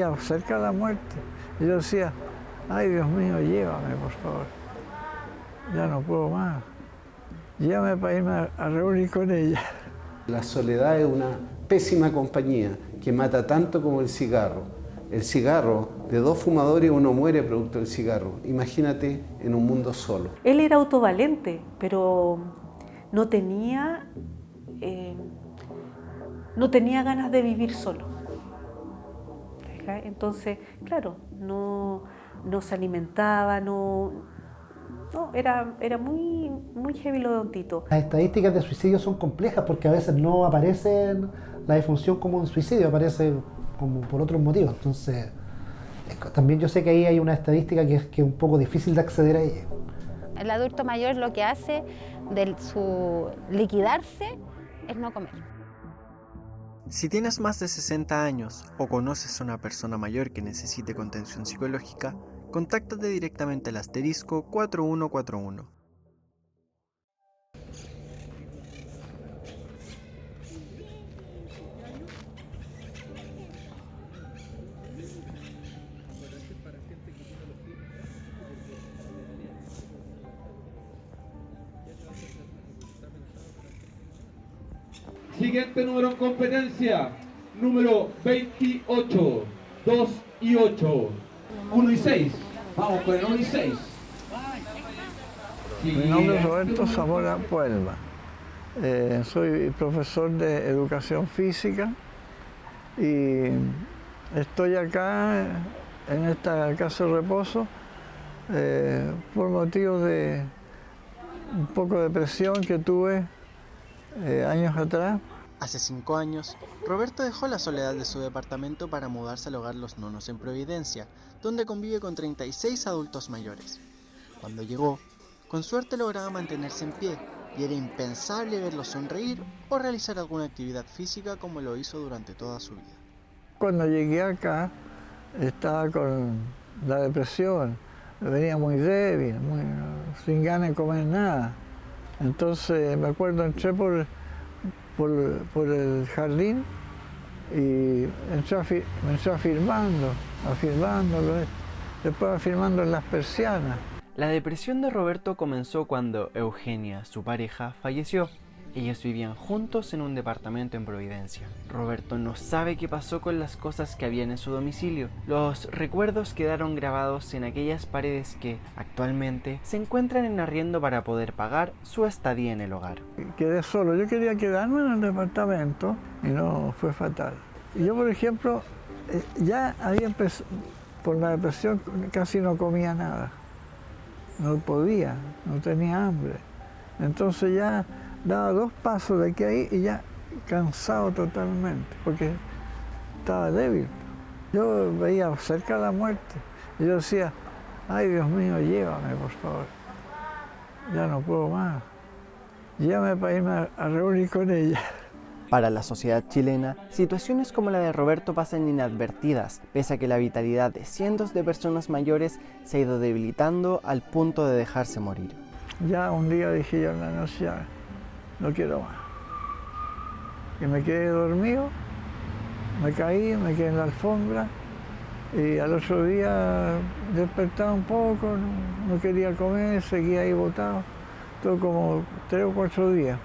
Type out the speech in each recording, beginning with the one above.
veía cerca de la muerte. Y yo decía, ay Dios mío, llévame por favor, ya no puedo más, llévame para irme a reunir con ella. La soledad es una pésima compañía que mata tanto como el cigarro. El cigarro, de 2 fumadores uno muere producto del cigarro. Imagínate en un mundo solo. Él era autovalente, pero no tenía ganas de vivir solo. Entonces, claro, no se alimentaba, era muy heavy lo de don Tito. Las estadísticas de suicidio son complejas porque a veces no aparece la defunción como un suicidio, aparece como por otros motivos. Entonces, también yo sé que ahí hay una estadística que es un poco difícil de acceder a ella. El adulto mayor lo que hace de su liquidarse es no comer. Si tienes más de 60 años o conoces a una persona mayor que necesite contención psicológica, contáctate directamente al asterisco 4141. Siguiente número en competencia, número 28, 2 y 8, 1 y 6. Vamos con el 1 y 6. Mi nombre es Roberto Zamora Puelva. Soy profesor de educación física y estoy acá en esta casa de reposo por motivos de un poco de depresión que tuve años atrás. Hace 5 años, Roberto dejó la soledad de su departamento para mudarse al hogar Los Nonos en Providencia, donde convive con 36 adultos mayores. Cuando llegó, con suerte lograba mantenerse en pie y era impensable verlo sonreír o realizar alguna actividad física como lo hizo durante toda su vida. Cuando llegué acá, estaba con la depresión, venía muy débil, sin ganas de comer nada. Entonces me acuerdo, entré por el jardín y me entré afirmando, después afirmando en las persianas. La depresión de Roberto comenzó cuando Eugenia, su pareja, falleció. Ellos vivían juntos en un departamento en Providencia. Roberto no sabe qué pasó con las cosas que habían en su domicilio. Los recuerdos quedaron grabados en aquellas paredes que, actualmente, se encuentran en arriendo para poder pagar su estadía en el hogar. Quedé solo. Yo quería quedarme en el departamento y no, fue fatal. Y yo, por ejemplo, ya había empezado, por la depresión casi no comía nada. No podía, no tenía hambre. Entonces ya daba 2 pasos de aquí a ahí y ya cansado totalmente, porque estaba débil. Yo veía cerca de la muerte y yo decía, ay Dios mío, llévame por favor, ya no puedo más, llévame para irme a reunir con ella. Para la sociedad chilena, situaciones como la de Roberto pasan inadvertidas, pese a que la vitalidad de cientos de personas mayores se ha ido debilitando al punto de dejarse morir. Ya un día dije yo en la noche, ya, no quiero más. Y me quedé dormido, me caí, me quedé en la alfombra y al otro día despertaba un poco, no quería comer, seguía ahí botado, todo como 3 o 4 días.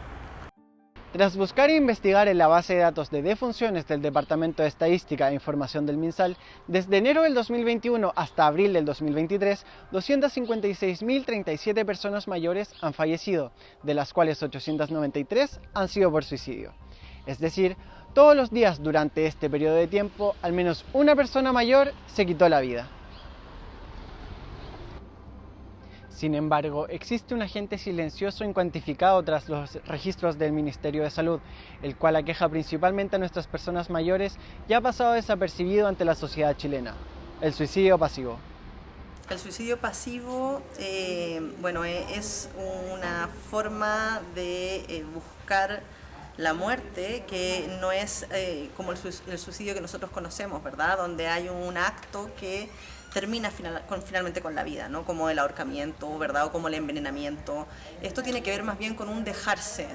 Tras buscar e investigar en la base de datos de defunciones del Departamento de Estadística e Información del MinSal, desde enero del 2021 hasta abril del 2023, 256.037 personas mayores han fallecido, de las cuales 893 han sido por suicidio. Es decir, todos los días durante este periodo de tiempo, al menos una persona mayor se quitó la vida. Sin embargo, existe un agente silencioso incuantificado tras los registros del Ministerio de Salud, el cual aqueja principalmente a nuestras personas mayores y ha pasado desapercibido ante la sociedad chilena: el suicidio pasivo. El suicidio pasivo, es una forma de buscar la muerte que no es como el suicidio que nosotros conocemos, ¿verdad? Donde hay un acto que termina finalmente con la vida, ¿no? Como el ahorcamiento, ¿verdad? O como el envenenamiento. Esto tiene que ver más bien con un dejarse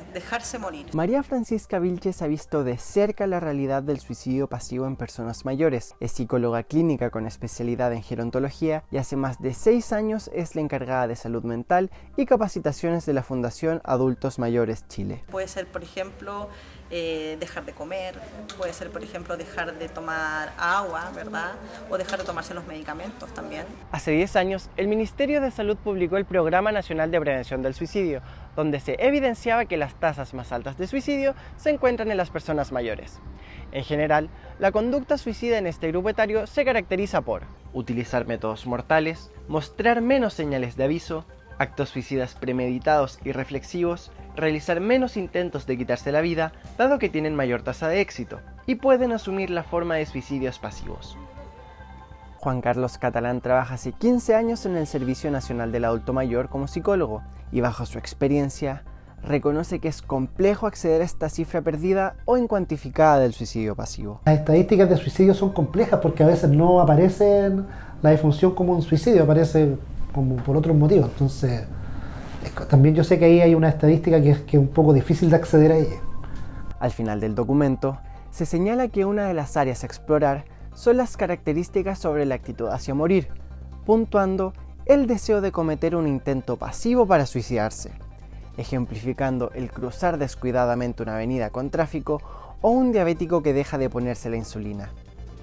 morir. María Francisca Vilches ha visto de cerca la realidad del suicidio pasivo en personas mayores. Es psicóloga clínica con especialidad en gerontología y hace más de 6 años es la encargada de salud mental y capacitaciones de la Fundación Adultos Mayores Chile. Puede ser, por ejemplo, dejar de comer, puede ser, por ejemplo, dejar de tomar agua, ¿verdad? O dejar de tomarse los medicamentos también. Hace 10 años, el Ministerio de Salud publicó el Programa Nacional de Prevención del Suicidio, donde se evidenciaba que las tasas más altas de suicidio se encuentran en las personas mayores. En general, la conducta suicida en este grupo etario se caracteriza por utilizar métodos mortales, mostrar menos señales de aviso, actos suicidas premeditados y reflexivos, realizar menos intentos de quitarse la vida, dado que tienen mayor tasa de éxito, y pueden asumir la forma de suicidios pasivos. Juan Carlos Catalán trabaja hace 15 años en el Servicio Nacional del Adulto Mayor como psicólogo, y bajo su experiencia, reconoce que es complejo acceder a esta cifra perdida o incuantificada del suicidio pasivo. Las estadísticas de suicidio son complejas porque a veces no aparecen la defunción como un suicidio, aparece como por otros motivos. Entonces, también yo sé que ahí hay una estadística que es un poco difícil de acceder a ella. Al final del documento, se señala que una de las áreas a explorar son las características sobre la actitud hacia morir, puntuando el deseo de cometer un intento pasivo para suicidarse, ejemplificando el cruzar descuidadamente una avenida con tráfico o un diabético que deja de ponerse la insulina.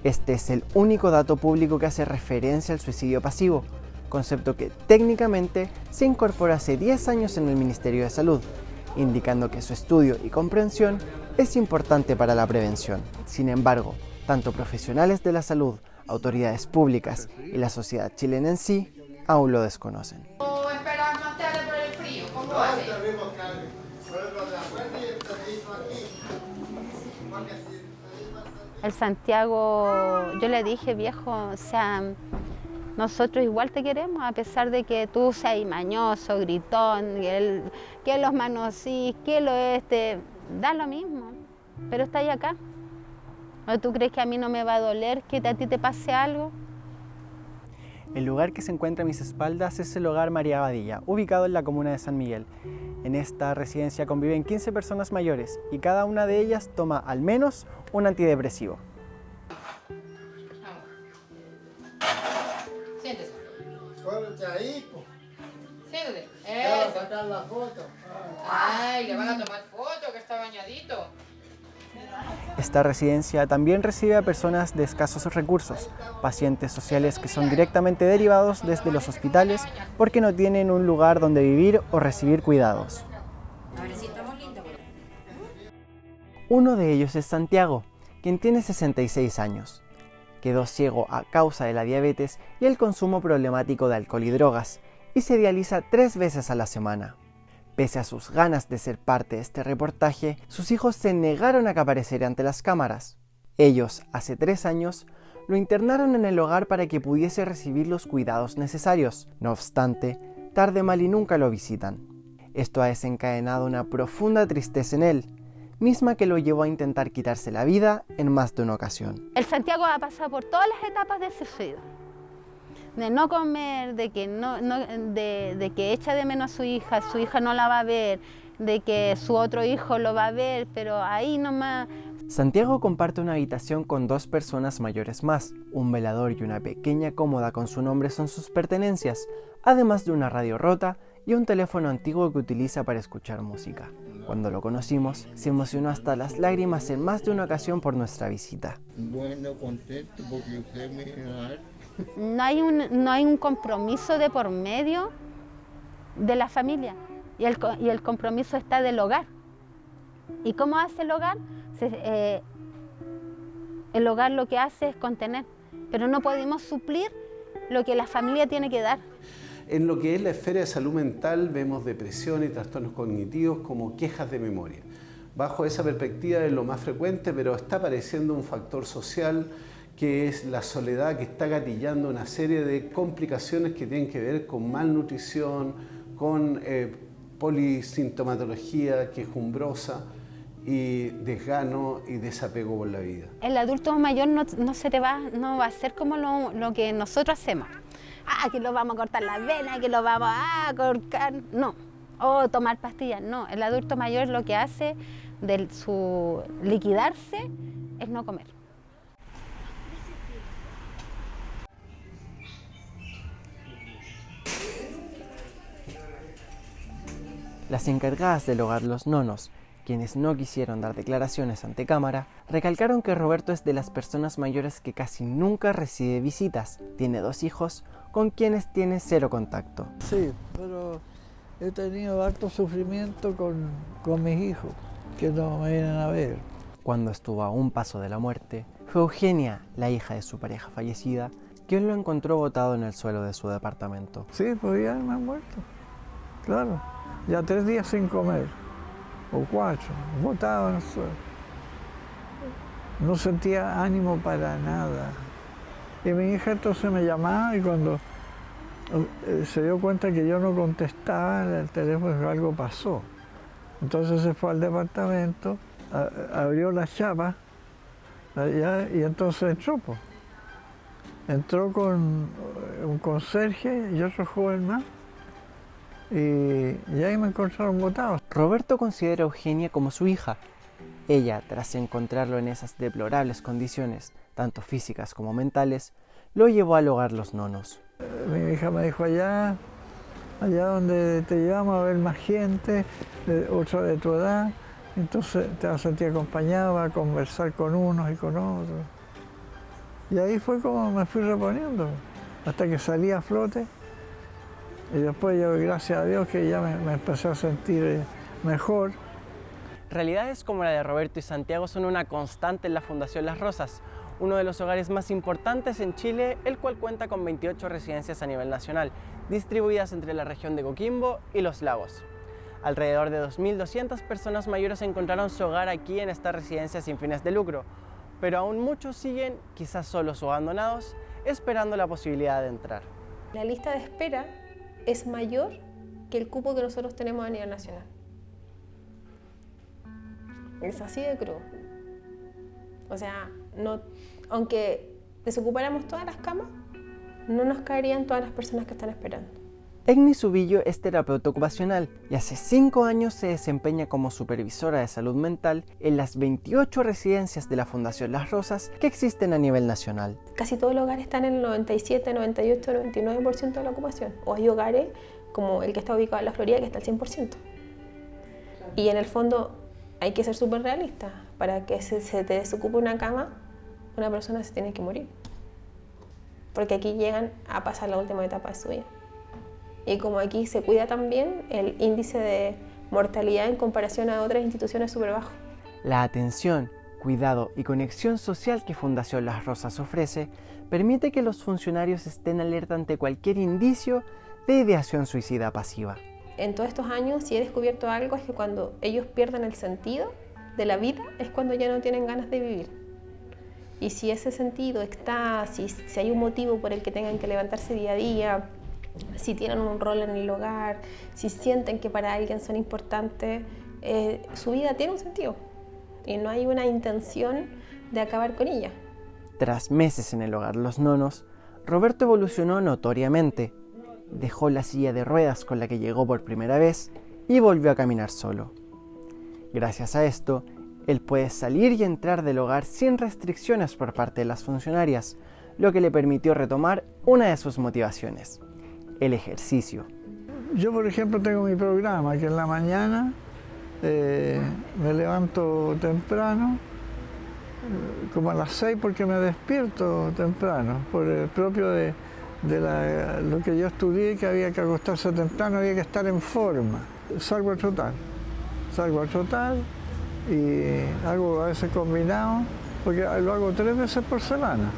Este es el único dato público que hace referencia al suicidio pasivo, concepto que técnicamente se incorporó hace 10 años en el Ministerio de Salud, indicando que su estudio y comprensión es importante para la prevención. Sin embargo, tanto profesionales de la salud, autoridades públicas y la sociedad chilena en sí aún lo desconocen. El Santiago, yo le dije, viejo, o sea, nosotros igual te queremos, a pesar de que tú seas mañoso, gritón, que los manosees, que lo da lo mismo, pero está ahí acá. ¿O tú crees que a mí no me va a doler que a ti te pase algo? El lugar que se encuentra a mis espaldas es el Hogar María Abadilla, ubicado en la comuna de San Miguel. En esta residencia conviven 15 personas mayores y cada una de ellas toma al menos un antidepresivo. Siéntese. Córrete ahí, po. Siéntate. Te vas a sacar la foto. Ay, le van a tomar foto, que está bañadito. Esta residencia también recibe a personas de escasos recursos, pacientes sociales que son directamente derivados desde los hospitales porque no tienen un lugar donde vivir o recibir cuidados. Uno de ellos es Santiago, quien tiene 66 años. Quedó ciego a causa de la diabetes y el consumo problemático de alcohol y drogas, y se dializa 3 veces a la semana. Pese a sus ganas de ser parte de este reportaje, sus hijos se negaron a que apareciera ante las cámaras. Ellos, hace 3 años, lo internaron en el hogar para que pudiese recibir los cuidados necesarios. No obstante, tarde, mal y nunca lo visitan. Esto ha desencadenado una profunda tristeza en él, misma que lo llevó a intentar quitarse la vida en más de una ocasión. El Santiago ha pasado por todas las etapas del suicidio. De no comer, de que echa de menos a su hija no la va a ver, de que su otro hijo lo va a ver, pero ahí nomás. Santiago comparte una habitación con 2 personas mayores más. Un velador y una pequeña cómoda con su nombre son sus pertenencias, además de una radio rota y un teléfono antiguo que utiliza para escuchar música. Cuando lo conocimos, se emocionó hasta las lágrimas en más de una ocasión por nuestra visita. Bueno, contento porque usted me da. No hay un compromiso de por medio de la familia y el compromiso está del hogar. ¿Y cómo hace el hogar? El hogar lo que hace es contener, pero no podemos suplir lo que la familia tiene que dar. En lo que es la esfera de salud mental vemos depresión y trastornos cognitivos como quejas de memoria. Bajo esa perspectiva es lo más frecuente, pero está apareciendo un factor social que es la soledad, que está gatillando una serie de complicaciones que tienen que ver con malnutrición, con polisintomatología quejumbrosa y desgano y desapego por la vida. El adulto mayor no va a hacer como lo que nosotros hacemos. Que lo vamos a cortar las venas, que lo vamos a cortar, no. O tomar pastillas, no. El adulto mayor lo que hace de su liquidarse es no comer. Las encargadas del hogar Los Nonos, quienes no quisieron dar declaraciones ante cámara, recalcaron que Roberto es de las personas mayores que casi nunca recibe visitas. Tiene 2 hijos con quienes tiene 0 contacto. Sí, pero he tenido harto sufrimiento con mis hijos, que no me vienen a ver. Cuando estuvo a un paso de la muerte, fue Eugenia, la hija de su pareja fallecida, quien lo encontró botado en el suelo de su departamento. Sí, podía haberme muerto, claro. Ya 3 días sin comer, o 4, botado en el suelo. No sentía ánimo para nada. Y mi hija entonces me llamaba y cuando se dio cuenta que yo no contestaba el teléfono, algo pasó. Entonces se fue al departamento, abrió la chapa y entonces entró. Entró con un conserje y otro joven más. Y ahí me encontraron botado. Roberto considera a Eugenia como su hija. Ella, tras encontrarlo en esas deplorables condiciones, tanto físicas como mentales, lo llevó al hogar Los Nonos. Mi hija me dijo, allá donde te llevamos a ver más gente, otra de tu edad, entonces te vas a sentir acompañado, vas a conversar con unos y con otros. Y ahí fue como me fui reponiendo, hasta que salí a flote. Y después yo, gracias a Dios, que ya me empecé a sentir mejor. Realidades como la de Roberto y Santiago son una constante en la Fundación Las Rosas, uno de los hogares más importantes en Chile, el cual cuenta con 28 residencias a nivel nacional, distribuidas entre la región de Coquimbo y Los Lagos. Alrededor de 2.200 personas mayores encontraron su hogar aquí en esta residencia sin fines de lucro, pero aún muchos siguen, quizás solos o abandonados, esperando la posibilidad de entrar. La lista de espera es mayor que el cupo que nosotros tenemos a nivel nacional. Es así de crudo. O sea, aunque desocupáramos todas las camas, no nos caerían todas las personas que están esperando. Egni Subillo es terapeuta ocupacional y hace 5 años se desempeña como supervisora de salud mental en las 28 residencias de la Fundación Las Rosas que existen a nivel nacional. Casi todos los hogares están en el 97, 98, 99% de la ocupación. O hay hogares como el que está ubicado en la Florida que está al 100%. Y en el fondo hay que ser súper realista. Para que se te desocupe una cama, una persona se tiene que morir. Porque aquí llegan a pasar la última etapa de su vida. Y como aquí se cuida también, el índice de mortalidad en comparación a otras instituciones es súper bajo. La atención, cuidado y conexión social que Fundación Las Rosas ofrece permite que los funcionarios estén alerta ante cualquier indicio de ideación suicida pasiva. En todos estos años, si he descubierto algo, es que cuando ellos pierden el sentido de la vida, es cuando ya no tienen ganas de vivir. Y si ese sentido está, si hay un motivo por el que tengan que levantarse día a día, si tienen un rol en el hogar, si sienten que para alguien son importantes, su vida tiene un sentido y no hay una intención de acabar con ella. Tras meses en el hogar Los Nonos, Roberto evolucionó notoriamente. Dejó la silla de ruedas con la que llegó por primera vez y volvió a caminar solo. Gracias a esto, él puede salir y entrar del hogar sin restricciones por parte de las funcionarias, lo que le permitió retomar una de sus motivaciones: el ejercicio. Yo, por ejemplo, tengo mi programa, que en la mañana me levanto temprano, como a las 6, porque me despierto temprano, por el propio de lo que yo estudié, que había que acostarse temprano, había que estar en forma. Salgo a trotar y hago a veces combinado, porque lo hago 3 veces por semana.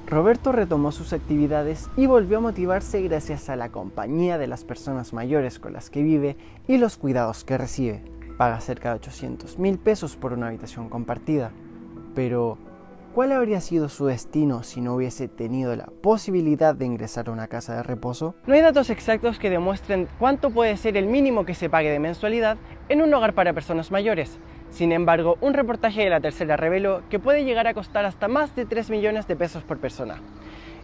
Roberto retomó sus actividades y volvió a motivarse gracias a la compañía de las personas mayores con las que vive y los cuidados que recibe. Paga cerca de 800.000 pesos por una habitación compartida. Pero, ¿cuál habría sido su destino si no hubiese tenido la posibilidad de ingresar a una casa de reposo? No hay datos exactos que demuestren cuánto puede ser el mínimo que se pague de mensualidad en un hogar para personas mayores. Sin embargo, un reportaje de La Tercera reveló que puede llegar a costar hasta más de 3 millones de pesos por persona.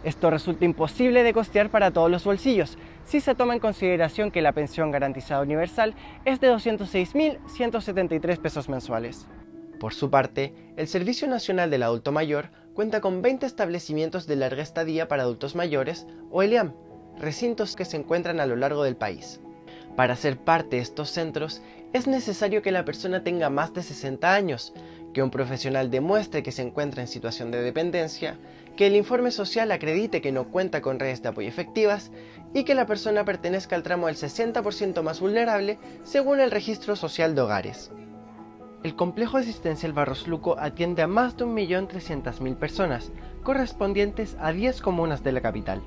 Esto resulta imposible de costear para todos los bolsillos, si se toma en consideración que la pensión garantizada universal es de 206.173 pesos mensuales. Por su parte, el Servicio Nacional del Adulto Mayor cuenta con 20 establecimientos de larga estadía para adultos mayores, o ELEAM, recintos que se encuentran a lo largo del país. Para ser parte de estos centros, es necesario que la persona tenga más de 60 años, que un profesional demuestre que se encuentra en situación de dependencia, que el informe social acredite que no cuenta con redes de apoyo efectivas y que la persona pertenezca al tramo del 60% más vulnerable según el Registro Social de Hogares. El complejo asistencial Barros Luco atiende a más de 1.300.000 personas, correspondientes a 10 comunas de la capital.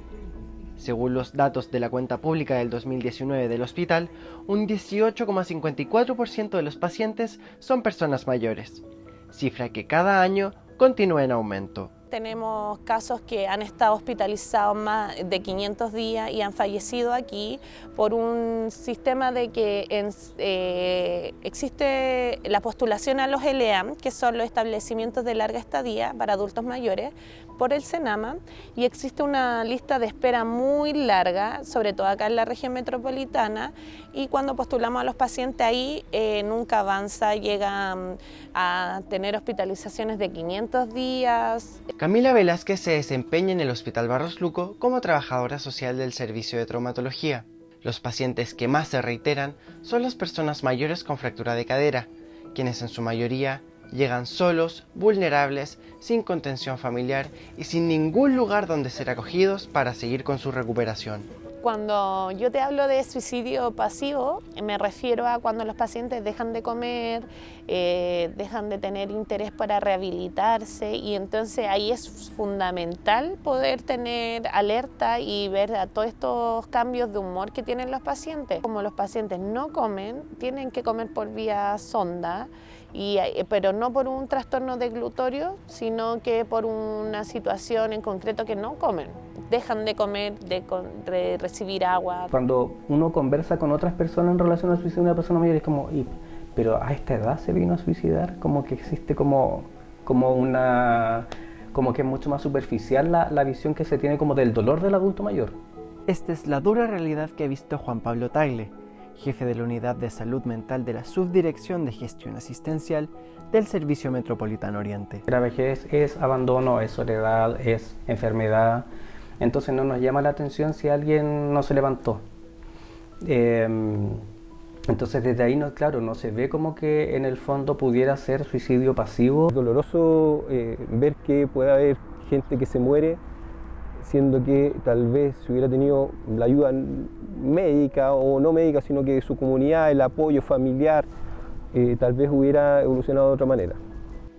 Según los datos de la cuenta pública del 2019 del hospital, un 18,54% de los pacientes son personas mayores, cifra que cada año continúa en aumento. Tenemos casos que han estado hospitalizados más de 500 días y han fallecido aquí por un sistema de que existe la postulación a los ELEAM, que son los establecimientos de larga estadía para adultos mayores, por el Senama, y existe una lista de espera muy larga, sobre todo acá en la región metropolitana, y cuando postulamos a los pacientes ahí nunca avanza, llegan a tener hospitalizaciones de 500 días. Camila Velázquez se desempeña en el Hospital Barros Luco como trabajadora social del servicio de traumatología. Los pacientes que más se reiteran son las personas mayores con fractura de cadera, quienes en su mayoría llegan solos, vulnerables, sin contención familiar y sin ningún lugar donde ser acogidos para seguir con su recuperación. Cuando yo te hablo de suicidio pasivo, me refiero a cuando los pacientes dejan de comer, dejan de tener interés para rehabilitarse, y entonces ahí es fundamental poder tener alerta y ver a todos estos cambios de humor que tienen los pacientes. Como los pacientes no comen, tienen que comer por vía sonda, pero no por un trastorno deglutorio, sino que por una situación en concreto que no comen. Dejan de comer, de recibir agua. Cuando uno conversa con otras personas en relación al suicidio de una persona mayor, es como, pero a esta edad se vino a suicidar, como que existe como que es mucho más superficial la visión que se tiene como del dolor del adulto mayor. Esta es la dura realidad que ha visto Juan Pablo Tagle, jefe de la Unidad de Salud Mental de la Subdirección de Gestión Asistencial del Servicio Metropolitano Oriente. La vejez es abandono, es soledad, es enfermedad, entonces no nos llama la atención si alguien no se levantó. Entonces desde ahí no se ve como que en el fondo pudiera ser suicidio pasivo. Es doloroso ver que puede haber gente que se muere, siendo que tal vez si hubiera tenido la ayuda médica o no médica, sino que de su comunidad, el apoyo familiar, tal vez hubiera evolucionado de otra manera.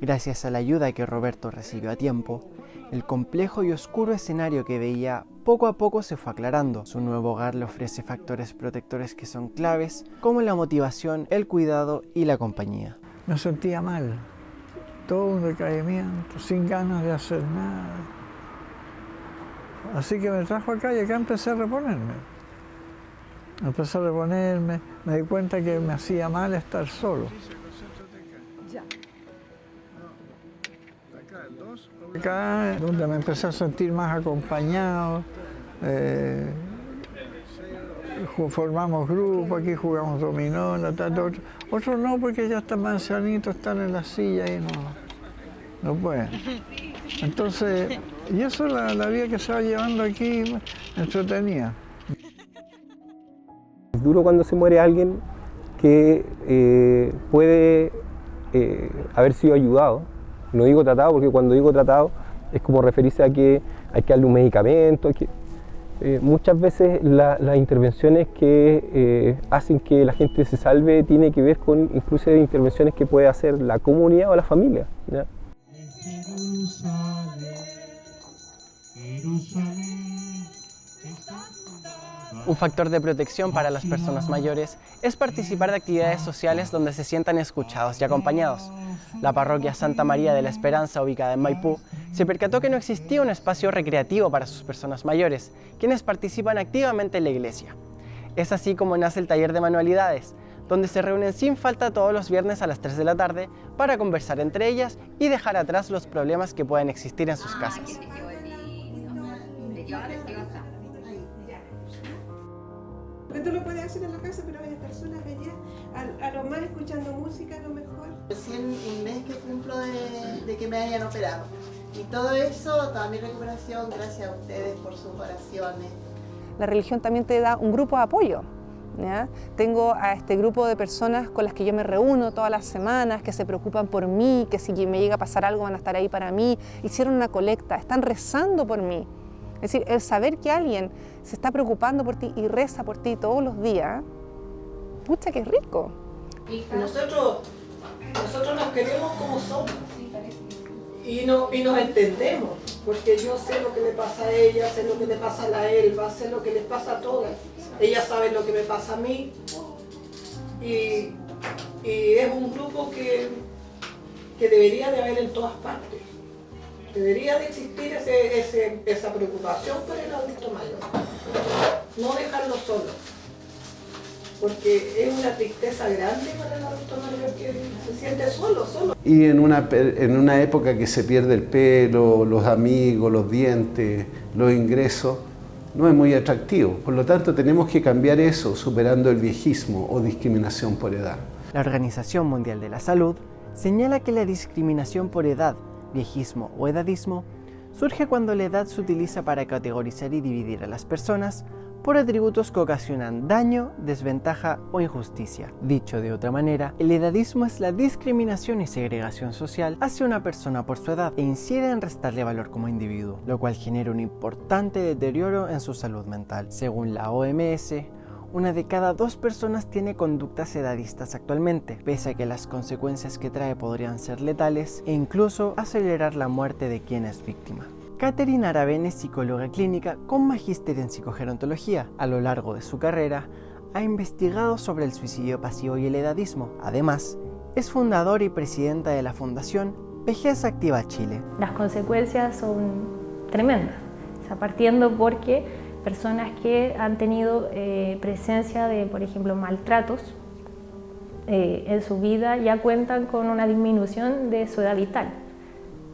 Gracias a la ayuda que Roberto recibió a tiempo, el complejo y oscuro escenario que veía poco a poco se fue aclarando. Su nuevo hogar le ofrece factores protectores que son claves, como la motivación, el cuidado y la compañía. Me sentía mal, todo un decaimiento, sin ganas de hacer nada. Así que me trajo acá y acá empecé a reponerme. Me di cuenta que me hacía mal estar solo. Acá es donde me empecé a sentir más acompañado, formamos grupos, aquí jugamos dominó, otros no, porque ya están más ancianitos, están en la silla y no pueden. Entonces, y eso es la vida que se va llevando aquí, entretenida. Es duro cuando se muere alguien que puede haber sido ayudado. No digo tratado, porque cuando digo tratado es como referirse a que hay que darle un medicamento. Muchas veces las intervenciones que hacen que la gente se salve tiene que ver con incluso intervenciones que puede hacer la comunidad o la familia, ¿ya? Un factor de protección para las personas mayores es participar de actividades sociales donde se sientan escuchados y acompañados. La parroquia Santa María de la Esperanza, ubicada en Maipú, se percató que no existía un espacio recreativo para sus personas mayores, quienes participan activamente en la iglesia. Es así como nace el taller de manualidades, donde se reúnen sin falta todos los viernes a las 3 de la tarde para conversar entre ellas y dejar atrás los problemas que pueden existir en sus casas. Porque tú lo puedes hacer en la casa, pero hay personas allá, a lo más escuchando música, a lo mejor. Recién un mes que cumplo de que me hayan operado. Y todo eso, toda mi recuperación, gracias a ustedes por sus oraciones. La religión también te da un grupo de apoyo, ¿ya? Tengo a este grupo de personas con las que yo me reúno todas las semanas, que se preocupan por mí, que si me llega a pasar algo van a estar ahí para mí. Hicieron una colecta, están rezando por mí. Es decir, el saber que alguien se está preocupando por ti y reza por ti todos los días, pucha, que rico. Nosotros nos queremos como somos y nos entendemos, porque yo sé lo que le pasa a ella, sé lo que le pasa a la Elba, sé lo que les pasa a todas. Ella sabe lo que me pasa a mí y es un grupo que debería de haber en todas partes. Debería de existir esa preocupación por el adulto mayor, no dejarlo solo, porque es una tristeza grande para el adulto mayor que se siente solo. Y en una época que se pierde el pelo, los amigos, los dientes, los ingresos, no es muy atractivo. Por lo tanto, tenemos que cambiar eso superando el viejismo o discriminación por edad. La Organización Mundial de la Salud señala que la discriminación por edad, viejismo o edadismo surge cuando la edad se utiliza para categorizar y dividir a las personas por atributos que ocasionan daño, desventaja o injusticia. Dicho de otra manera, el edadismo es la discriminación y segregación social hacia una persona por su edad e incide en restarle valor como individuo, lo cual genera un importante deterioro en su salud mental. Según la OMS, 1 de cada 2 personas tiene conductas edadistas actualmente, pese a que las consecuencias que trae podrían ser letales e incluso acelerar la muerte de quien es víctima. Catherine Aravena es psicóloga clínica con magíster en psicogerontología. A lo largo de su carrera, ha investigado sobre el suicidio pasivo y el edadismo. Además, es fundadora y presidenta de la Fundación Vejez Activa Chile. Las consecuencias son tremendas, o sea, partiendo porque personas que han tenido presencia de, por ejemplo, maltratos en su vida ya cuentan con una disminución de su edad vital.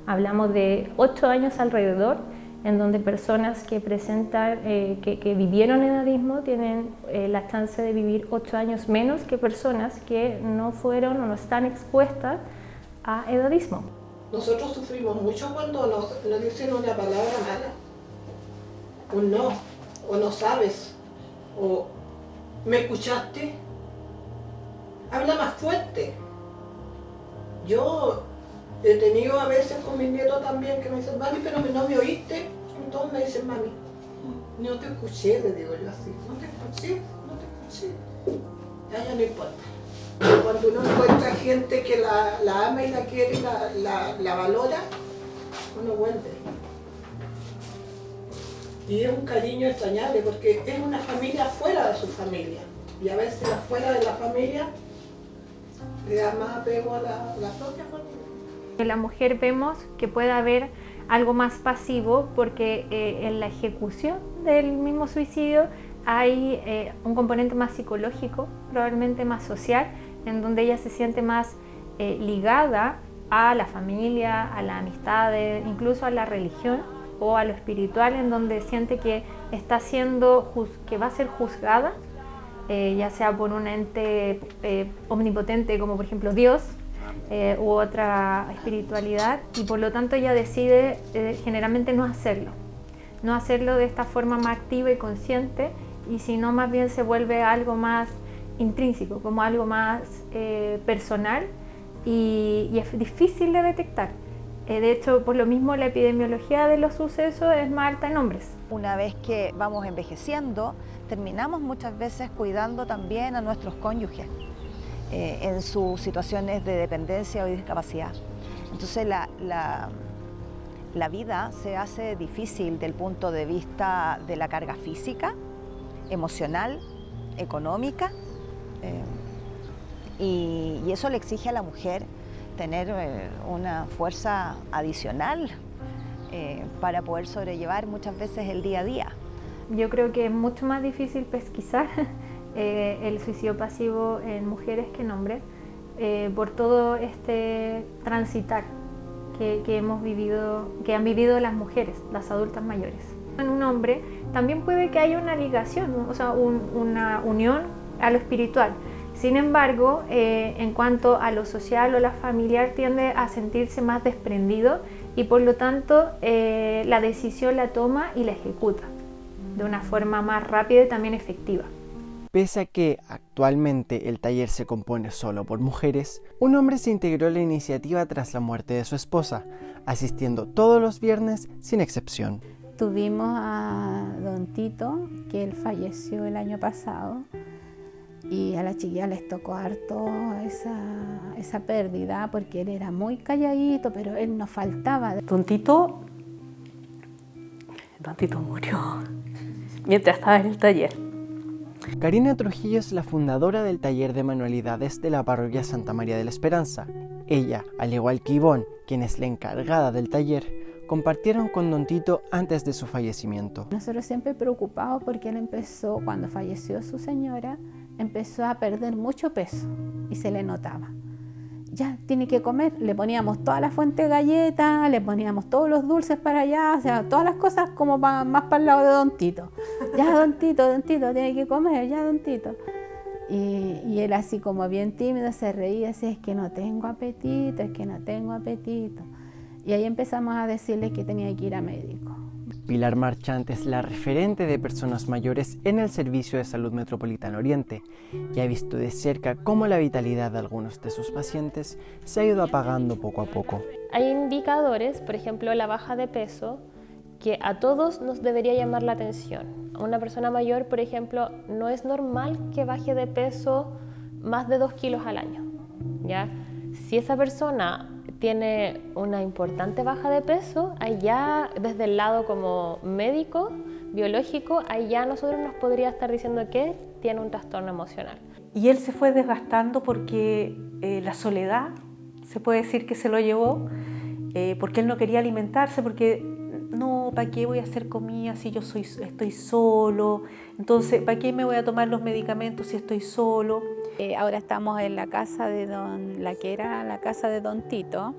Hablamos de 8 años alrededor, en donde personas que presentan, que vivieron edadismo tienen la chance de vivir 8 años menos que personas que no fueron o no están expuestas a edadismo. Nosotros sufrimos mucho cuando nos dicen una palabra mala, un no, o no sabes, o ¿me escuchaste? Habla más fuerte. Yo he tenido a veces con mis nietos también que me dicen, mami, pero no me oíste. Y todos me dicen, mami, no te escuché, le digo yo así, no te escuché. Ya no importa. Cuando uno encuentra gente que la ama y la quiere y la valora, uno vuelve. Y es un cariño extrañable porque es una familia fuera de su familia. Y a veces fuera de la familia le da más apego a la propia familia. En la mujer vemos que puede haber algo más pasivo porque en la ejecución del mismo suicidio hay un componente más psicológico, probablemente más social, en donde ella se siente más ligada a la familia, a las amistades, incluso a la religión o a lo espiritual, en donde siente que está siendo, que va a ser juzgada, ya sea por un ente omnipotente como por ejemplo Dios, u otra espiritualidad, y por lo tanto ella decide generalmente no hacerlo de esta forma más activa y consciente, y sino más bien se vuelve algo más intrínseco, como algo más personal, y es difícil de detectar. De hecho, por lo mismo la epidemiología de los sucesos es más alta en hombres. Una vez que vamos envejeciendo, terminamos muchas veces cuidando también a nuestros cónyuges en sus situaciones de dependencia o discapacidad. Entonces la vida se hace difícil del punto de vista de la carga física, emocional, económica, y eso le exige a la mujer tener una fuerza adicional para poder sobrellevar muchas veces el día a día. Yo creo que es mucho más difícil pesquisar el suicidio pasivo en mujeres que en hombres, por todo este transitar que hemos vivido, que han vivido las mujeres, las adultas mayores. En un hombre también puede que haya una ligación, o sea, una unión a lo espiritual. Sin embargo, en cuanto a lo social o lo familiar, tiende a sentirse más desprendido y por lo tanto la decisión la toma y la ejecuta de una forma más rápida y también efectiva. Pese a que actualmente el taller se compone solo por mujeres, un hombre se integró a la iniciativa tras la muerte de su esposa, asistiendo todos los viernes sin excepción. Tuvimos a don Tito, que él falleció el año pasado, y a la chiquilla les tocó harto esa pérdida, porque él era muy calladito, pero él no faltaba. Don Tito murió mientras estaba en el taller. Karina Trujillo es la fundadora del taller de manualidades de la parroquia Santa María de la Esperanza. Ella, al igual que Ivonne, quien es la encargada del taller, compartieron con don Tito antes de su fallecimiento. Nosotros siempre preocupados porque él empezó, cuando falleció su señora, empezó a perder mucho peso y se le notaba. Ya, tiene que comer. Le poníamos toda la fuente de galletas, le poníamos todos los dulces para allá, o sea, todas las cosas como más para el lado de don Tito. Ya, don Tito, tiene que comer, ya, don Tito. Y él así como bien tímido se reía, decía, es que no tengo apetito, es que no tengo apetito. Y ahí empezamos a decirle que tenía que ir a médico. Pilar Marchant es la referente de personas mayores en el Servicio de Salud Metropolitano Oriente y ha visto de cerca cómo la vitalidad de algunos de sus pacientes se ha ido apagando poco a poco. Hay indicadores, por ejemplo la baja de peso, que a todos nos debería llamar la atención. A una persona mayor, por ejemplo, no es normal que baje de peso más de 2 kilos al año, ¿ya? Si esa persona tiene una importante baja de peso, allá desde el lado como médico, biológico, allá nosotros nos podría estar diciendo que tiene un trastorno emocional. Y él se fue desgastando porque la soledad, se puede decir que se lo llevó, porque él no quería alimentarse, porque no, ¿para qué voy a hacer comida si yo estoy solo? Entonces, ¿para qué me voy a tomar los medicamentos si estoy solo? Ahora estamos en la casa de la que era la casa de don Tito.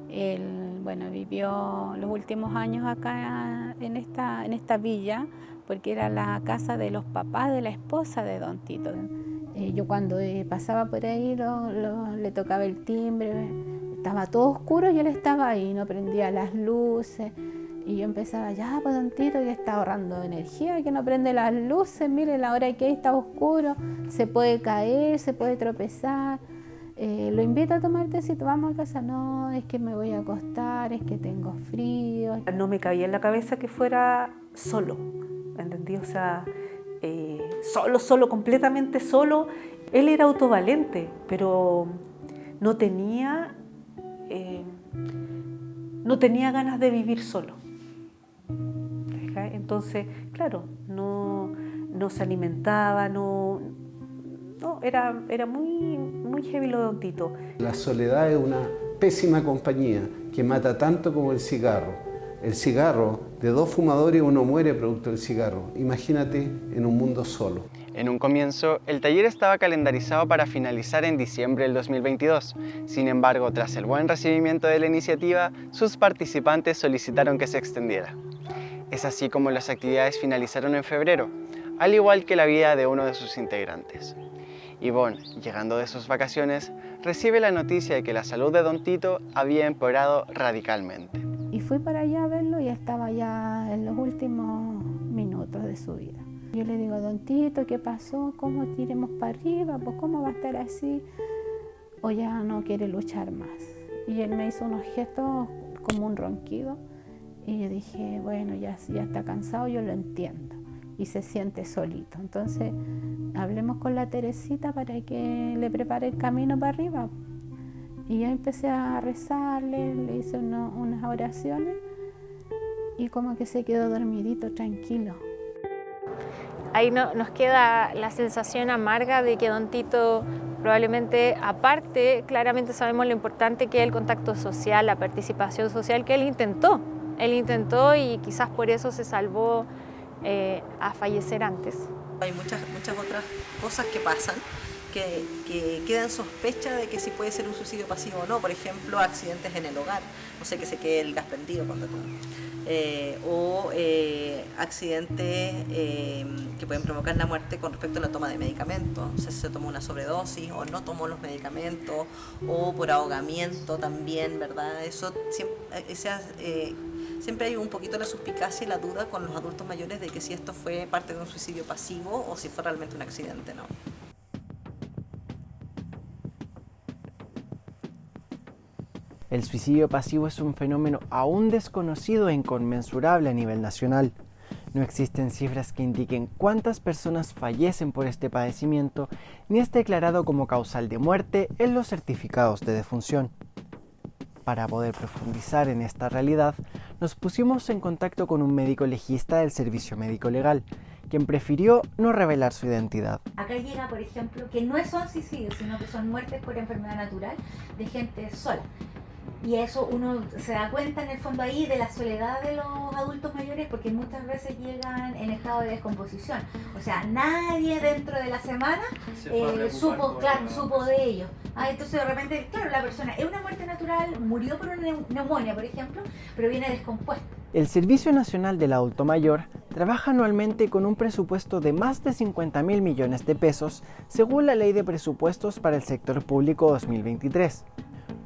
Él, vivió los últimos años acá en esta villa, porque era la casa de los papás de la esposa de don Tito. Yo cuando pasaba por ahí le tocaba el timbre, estaba todo oscuro y él estaba ahí, no prendía las luces. Y yo empezaba, ya, pues don Tito, que está ahorrando energía, que no prende las luces, mire la hora que está oscuro, se puede caer, se puede tropezar. Lo invito a tomar tecito, vamos a casa. No, es que me voy a acostar, es que tengo frío. No me cabía en la cabeza que fuera solo, ¿entendí? O sea, solo, completamente solo. Él era autovalente, pero no tenía ganas de vivir solo. Entonces, claro, no se alimentaba, era muy heavy lo de don Tito. La soledad es una pésima compañía que mata tanto como el cigarro. El cigarro, de 2 fumadores uno muere producto del cigarro. Imagínate en un mundo solo. En un comienzo, el taller estaba calendarizado para finalizar en diciembre del 2022. Sin embargo, tras el buen recibimiento de la iniciativa, sus participantes solicitaron que se extendiera. Es así como las actividades finalizaron en febrero, al igual que la vida de uno de sus integrantes. Ivonne, llegando de sus vacaciones, recibe la noticia de que la salud de don Tito había empeorado radicalmente. Y fui para allá a verlo y estaba ya en los últimos minutos de su vida. Yo le digo, don Tito, ¿qué pasó? ¿Cómo tiremos para arriba? Pues ¿cómo va a estar así? O ya no quiere luchar más. Y él me hizo unos gestos como un ronquido. Y yo dije, bueno, ya está cansado, yo lo entiendo. Y se siente solito. Entonces, hablemos con la Teresita para que le prepare el camino para arriba. Y yo empecé a rezarle, le hice unas oraciones y como que se quedó dormidito, tranquilo. Ahí nos queda la sensación amarga de que don Tito probablemente, aparte, claramente sabemos lo importante que es el contacto social, la participación social que él intentó. Él intentó y quizás por eso se salvó a fallecer antes. Hay muchas otras cosas que pasan que queda en sospecha de que si puede ser un suicidio pasivo o no. Por ejemplo, accidentes en el hogar, no sé, que se quede el gas prendido cuando tú. O accidentes que pueden provocar la muerte con respecto a la toma de medicamentos. O sea, si se tomó una sobredosis o no tomó los medicamentos, o por ahogamiento también, ¿verdad? Eso siempre hay un poquito la suspicacia y la duda con los adultos mayores de que si esto fue parte de un suicidio pasivo o si fue realmente un accidente, ¿no? El suicidio pasivo es un fenómeno aún desconocido e inconmensurable a nivel nacional. No existen cifras que indiquen cuántas personas fallecen por este padecimiento, ni es declarado como causal de muerte en los certificados de defunción. Para poder profundizar en esta realidad, nos pusimos en contacto con un médico legista del Servicio Médico Legal, quien prefirió no revelar su identidad. Acá llega, por ejemplo, que no son suicidios, sino que son muertes por enfermedad natural de gente sola. Y eso uno se da cuenta en el fondo ahí de la soledad de los adultos mayores, porque muchas veces llegan en estado de descomposición. O sea, nadie dentro de la semana supo de ellos. Entonces de repente, claro, la persona es una muerte natural, murió por una neumonía, por ejemplo, pero viene descompuesta. El Servicio Nacional del Adulto Mayor trabaja anualmente con un presupuesto de más de 50.000 millones de pesos, según la Ley de Presupuestos para el Sector Público 2023.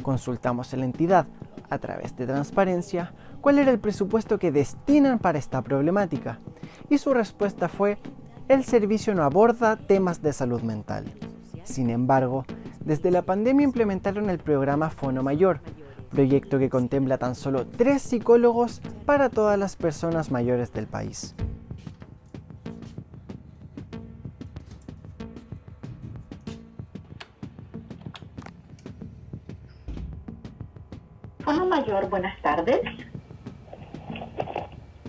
Consultamos a la entidad, a través de transparencia, cuál era el presupuesto que destinan para esta problemática, y su respuesta fue: el servicio no aborda temas de salud mental. Sin embargo, desde la pandemia implementaron el programa Fono Mayor, proyecto que contempla tan solo 3 psicólogos para todas las personas mayores del país. Fono Mayor, buenas tardes.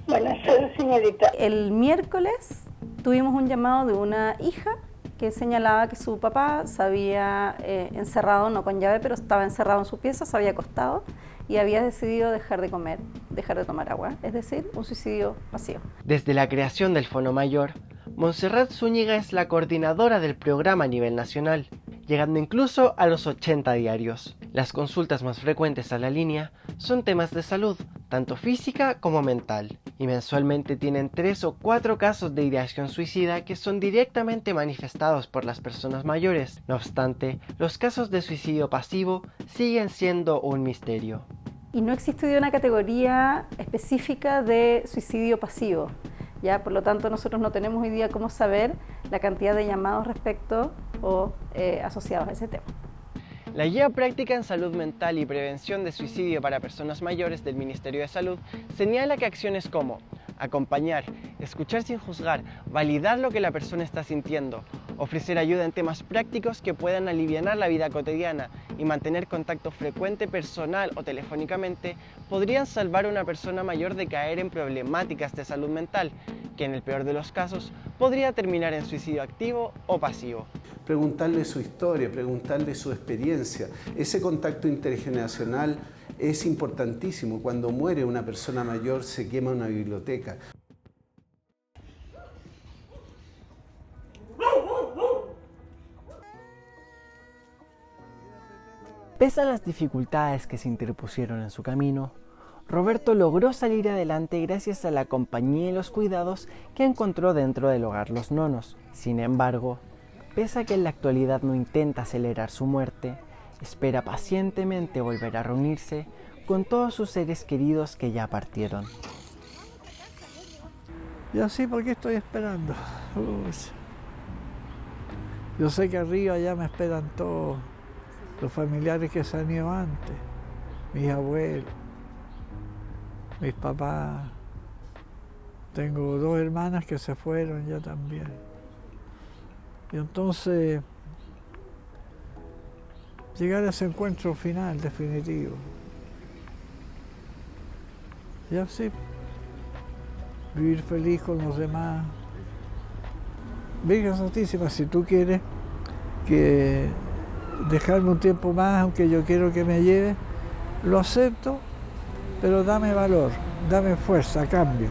Buenas tardes, señorita. El miércoles tuvimos un llamado de una hija que señalaba que su papá se había encerrado, no con llave, pero estaba encerrado en su pieza, se había acostado y había decidido dejar de comer, dejar de tomar agua, es decir, un suicidio pasivo. Desde la creación del Fono Mayor, Montserrat Zúñiga es la coordinadora del programa a nivel nacional, llegando incluso a los 80 diarios. Las consultas más frecuentes a la línea son temas de salud, tanto física como mental, y mensualmente tienen 3 o 4 casos de ideación suicida que son directamente manifestados por las personas mayores. No obstante, los casos de suicidio pasivo siguen siendo un misterio. Y no existe hoy día una categoría específica de suicidio pasivo. ¿Ya? Por lo tanto, nosotros no tenemos hoy día cómo saber la cantidad de llamados respecto o asociados a ese tema. La Guía Práctica en Salud Mental y Prevención de Suicidio para Personas Mayores del Ministerio de Salud señala que acciones como acompañar, escuchar sin juzgar, validar lo que la persona está sintiendo, ofrecer ayuda en temas prácticos que puedan alivianar la vida cotidiana y mantener contacto frecuente personal o telefónicamente podrían salvar a una persona mayor de caer en problemáticas de salud mental, que en el peor de los casos podría terminar en suicidio activo o pasivo. Preguntarle su historia, preguntarle su experiencia. Ese contacto intergeneracional es importantísimo. Cuando muere una persona mayor se quema una biblioteca. Pese a las dificultades que se interpusieron en su camino, Roberto logró salir adelante gracias a la compañía y los cuidados que encontró dentro del hogar Los Nonos. Sin embargo, pese a que en la actualidad no intenta acelerar su muerte, espera pacientemente volver a reunirse con todos sus seres queridos que ya partieron. Y así, ¿por qué estoy esperando? Yo sé que arriba ya me esperan todos los familiares que se han ido antes, mis abuelos, mis papás. Tengo 2 hermanas que se fueron ya también. Y entonces, llegar a ese encuentro final, definitivo. Y así, vivir feliz con los demás. Virgen Santísima, si tú quieres que dejarme un tiempo más, aunque yo quiero que me lleve, lo acepto, pero dame valor, dame fuerza a cambio.